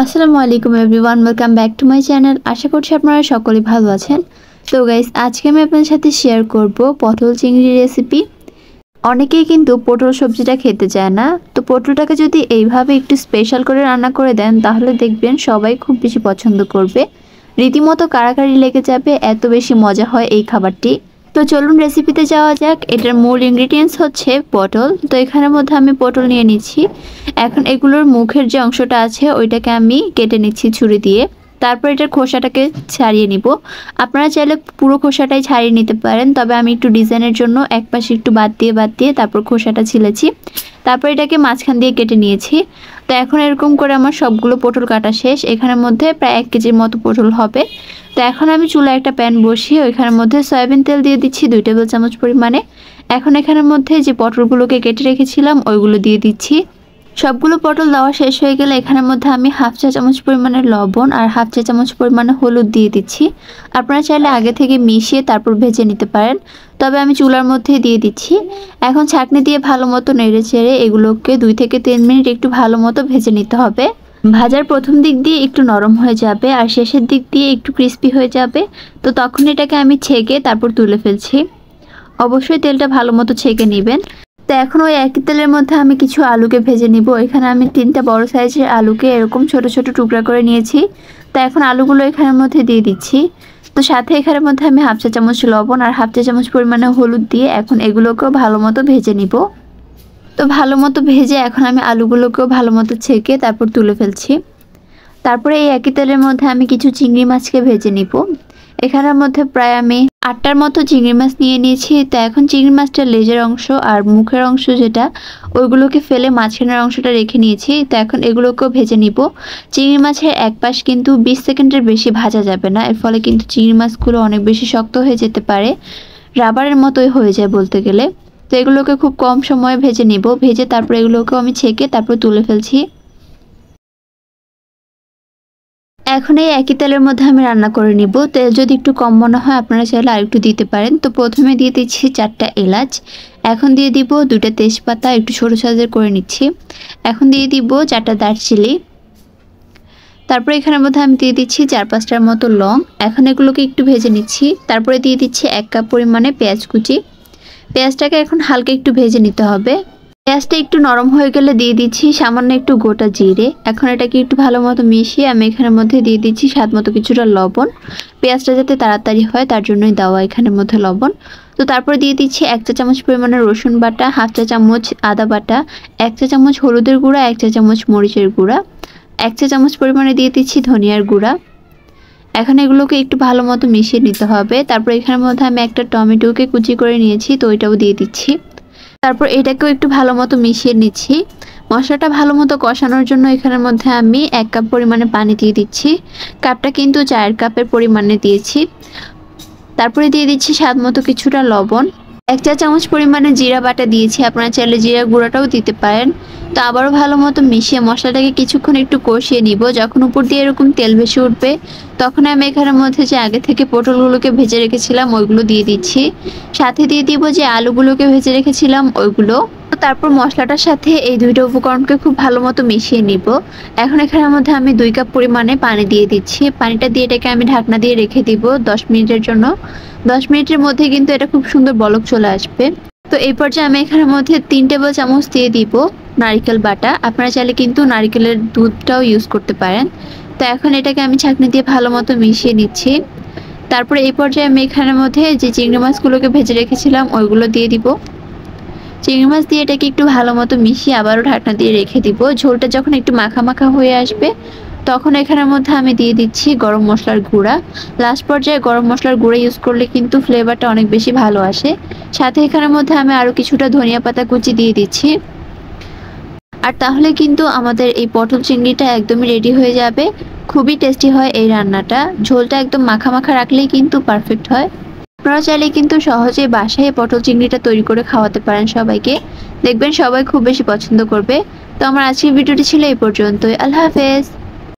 আসসালামু আলাইকুম everyone, welcome back to my channel. আশা করছি আপনারা সকলেই ভালো আছেন। তো গাইস, আজকে আমি আপনাদের সাথে শেয়ার করব পটল চিংড়ি রেসিপি। অনেকেই কিন্তু পটল সবজিটা খেতে চায় না, তো পটলটাকে যদি এইভাবে একটু স্পেশাল করে রান্না করে দেন তাহলে দেখবেন সবাই খুব বেশি পছন্দ করবে। রীতিমতো কাড়াকাড়ি লেগে যাবে, এত বেশি মজা হয় এই খাবারটি। তো চলুন রেসিপিতে যাওয়া যাক। এটার মূল ইনগ্রিডিয়েন্টস হচ্ছে পটল। তো এখানের মধ্যে আমি পটল নিয়ে নিচ্ছি। এখন এগুলোর মুখের যে অংশটা আছে ওইটাকে আমি কেটে নিচ্ছি ছুরি দিয়ে। তারপর এটার খোসাটাকে ছাড়িয়ে নিব। আপনারা চাইলে পুরো খোসাটাই ছাড়িয়ে নিতে পারেন, তবে আমি একটু ডিজাইনের জন্য এক পাশে একটু বাদ দিয়ে তারপর খোসাটা ছিলেছি। তারপর এটাকে মাঝখান দিয়ে কেটে নিয়েছি। তো এখন এরকম করে আমার সবগুলো পটল কাটা শেষ। এখানের মধ্যে প্রায় 1 কেজির মতো পটল হবে। তো এখন আমি চুলায় একটা প্যান বসিয়ে ওইখানের মধ্যে সয়াবিন তেল দিয়ে দিচ্ছি 2 টেবিল চামচ পরিমাণে। এখন এখানের মধ্যে যে পটলগুলোকে কেটে রেখেছিলাম ওইগুলো দিয়ে দিচ্ছি। সবগুলো পটল দেওয়া শেষ হয়ে গেলে এখানের মধ্যে আমি 1/2 চা চামচ পরিমাণে লবণ আর 1/2 চা চামচ পরিমাণে হলুদ দিয়ে দিচ্ছি। আপনারা চাইলে আগে থেকে মিশিয়ে তারপর ভেজে নিতে পারেন, তবে আমি চুলার মধ্যে দিয়ে দিচ্ছি। এখন ছাঁকনি দিয়ে ভালো মতো নেড়ে চেড়ে এগুলোকে 2 থেকে 3 মিনিট একটু ভালো মতো ভেজে নিতে হবে। ভাজার প্রথম দিক দিয়ে একটু নরম হয়ে যাবে আর শেষের দিক দিয়ে একটু ক্রিস্পি হয়ে যাবে। তো তখন এটাকে আমি ছেঁকে তারপর তুলে ফেলছি। অবশ্যই তেলটা ভালো মতো ছেঁকে নেবেন। তো এখন ওই একই তেলের মধ্যে আমি কিছু আলুকে ভেজে নিব। এখানে আমি 3টা বড় সাইজের আলুকে এরকম ছোট ছোট টুকরা করে নিয়েছি। তো এখন আলুগুলো এখানের মধ্যে দিয়ে দিচ্ছি। তো সাথে এখানের মধ্যে আমি 1/2 চা চামচ লবণ আর 1/2 চা চামচ পরিমাণে হলুদ দিয়ে এখন এগুলোকেও ভালো মতো ভেজে নিব। তো ভালো মতো ভেজে এখন আমি আলুগুলোকেও ভালো মতো ছেঁকে তারপর তুলে ফেলছি। তারপরে এই একই তেলের মধ্যে আমি কিছু চিংড়ি মাছকে ভেজে নিব। এখানের মধ্যে প্রায় আমি 8টার মতো চিংড়ি মাছ নিয়ে নিয়েছি। তো এখন চিংড়ি মাছটার লেজের অংশ আর মুখের অংশ যেটা ওইগুলোকে ফেলে মাঝখানের অংশটা রেখে নিয়েছি। তো এখন এগুলোকেও ভেজে নিব। চিংড়ি মাছের এক পাশ কিন্তু 20 সেকেন্ডের বেশি ভাজা যাবে না, এর ফলে কিন্তু চিংড়ি মাছগুলো অনেক বেশি শক্ত হয়ে যেতে পারে, রাবারের মতোই হয়ে যায় বলতে গেলে। তো এগুলোকে খুব কম সময়ে ভেজে নিব। ভেজে তারপর এগুলোকেও আমি ছেঁকে তারপর তুলে ফেলছি। এখন এই একই তেলের মধ্যে আমি রান্না করে নিব। তেল যদি একটু কম মনে হয় আপনারা চাইলে আরেকটু দিতে পারেন। তো প্রথমে দিয়ে দিচ্ছি 4টা এলাচ। এখন দিয়ে দিব 2টা তেজপাতা, একটু ছোট সাইজের করে নিচ্ছি। এখন দিয়ে দিব 4টা দারচিনি। তারপরে এখানের মধ্যে আমি দিয়ে দিচ্ছি 4-5টার মতো লং। এখন এগুলোকে একটু ভেজে নিচ্ছি। তারপরে দিয়ে দিচ্ছি 1 কাপ পরিমাণে পেঁয়াজ কুচি। পেঁয়াজটাকে এখন হালকা একটু ভেজে নিতে হবে। পেঁয়াজটা একটু নরম হয়ে গেলে দিয়ে দিচ্ছি সামান্য একটু গোটা জিরে। এখন এটাকে একটু ভালো মতো মিশিয়ে আমি এখানের মধ্যে দিয়ে দিচ্ছি স্বাদ মতো কিছুটা লবণ। পেঁয়াজটা যাতে তাড়াতাড়ি হয় তার জন্যই দেওয়া এখানের মধ্যে লবণ। তো তারপর দিয়ে দিচ্ছি 1 চা চামচ পরিমাণে রসুন বাটা, 1/2 চা চামচ আদা বাটা, 1 চা চামচ হলুদের গুঁড়া, 1 চা চামচ মরিচের গুঁড়া, 1 চা চামচ পরিমাণে দিয়ে দিচ্ছি ধনিয়ার গুঁড়া। এখন এগুলোকে একটু ভালো মতো মিশিয়ে নিতে হবে। তারপর এখানের মধ্যে আমি একটা টমেটোকে কুচি করে নিয়েছি, তো ওইটাও দিয়ে দিচ্ছি। তারপর এটাকেও একটু ভালো মতো মিশিয়ে নিচ্ছি। মশলাটা ভালো মতো কষানোর জন্য এখানের মধ্যে আমি 1 কাপ পরিমাণে পানি দিয়ে দিচ্ছি। কাপটা কিন্তু 4 কাপের পরিমাণে দিয়েছি। তারপরে দিয়ে দিচ্ছি স্বাদ মতো কিছুটা লবণ। 1 চা চামচ পরিমাণে জিরা বাটা দিয়েছি, আপনারা চাইলে জিরা গুঁড়াটাও দিতে পারেন। তো আবারও ভালো মতো মিশিয়ে মশলাটাকে কিছুক্ষণ একটু কষিয়ে নিব। যখন উপর দিয়ে এরকম তেল ভেসে উঠবে তখন আমি এখানের মধ্যে যে আগে থেকে পটলগুলোকে ভেজে রেখেছিলাম ওইগুলো দিয়ে দিচ্ছি। সাথে দিয়ে দিব যে আলুগুলোকে ভেজে রেখেছিলাম ওইগুলো। তারপর মশলাটার সাথে এই 2টা উপকরণকে খুব ভালো মতো মিশিয়ে নিব। এখন এখানের মধ্যে আমি 2 কাপ পরিমাণে পানি দিয়ে দিচ্ছি। পানিটা দিয়ে এটাকে আমি ঢাকনা দিয়ে রেখে দিব 10 মিনিটের জন্য। 10 মিনিটের মধ্যে কিন্তু এটা খুব সুন্দর বলক চলে আসবে। তো এই পর্যায়ে আমি এখানের মধ্যে 3 টেবিল চামচ দিয়ে দিব নারকেল বাটা। আপনারা চাইলে কিন্তু নারকেলের দুধটাও ইউজ করতে পারেন। তো এখন এটাকে আমি ছাঁকনি দিয়ে ভালো মতো মিশিয়ে নিচ্ছি। তারপরে এই পর্যায়ে আমি এখানের মধ্যে যে চিংড়ি মাছগুলোকে ভেজে রেখেছিলাম ওইগুলো দিয়ে দিব। চিংড়ি মাছ দিয়ে এটাকে একটু ভালো মতো মিশিয়ে আবারও ঢাকনা দিয়ে রেখে দিব। ঝোলটা যখন একটু মাখা মাখা হয়ে আসবে তখন এখানের মধ্যে আমি দিয়ে দিচ্ছি গরম মশলার গুঁড়া। লাস্ট পর্যায়ে গরম মশলার গুঁড়া ইউজ করলে কিন্তু ফ্লেভারটা অনেক বেশি ভালো আসে। সাথে এখানের মধ্যে আমি আরও কিছুটা ধনিয়া পাতা কুচি দিয়ে দিচ্ছি। আর তাহলে কিন্তু আমাদের এই পটল চিংড়িটা একদমই রেডি হয়ে যাবে। খুবই টেস্টি হয় এই রান্নাটা। ঝোলটা একদম মাখা মাখা রাখলেই কিন্তু পারফেক্ট হয়। আপনারা চাইলে কিন্তু সহজেই বাসায় পটল চিংড়িটা তৈরি করে খাওয়াতে পারেন সবাইকে। দেখবেন সবাই খুব বেশি পছন্দ করবে। তো আমার আজকের ভিডিওটি ছিল এই পর্যন্তই। আল্লাহ হাফেজ।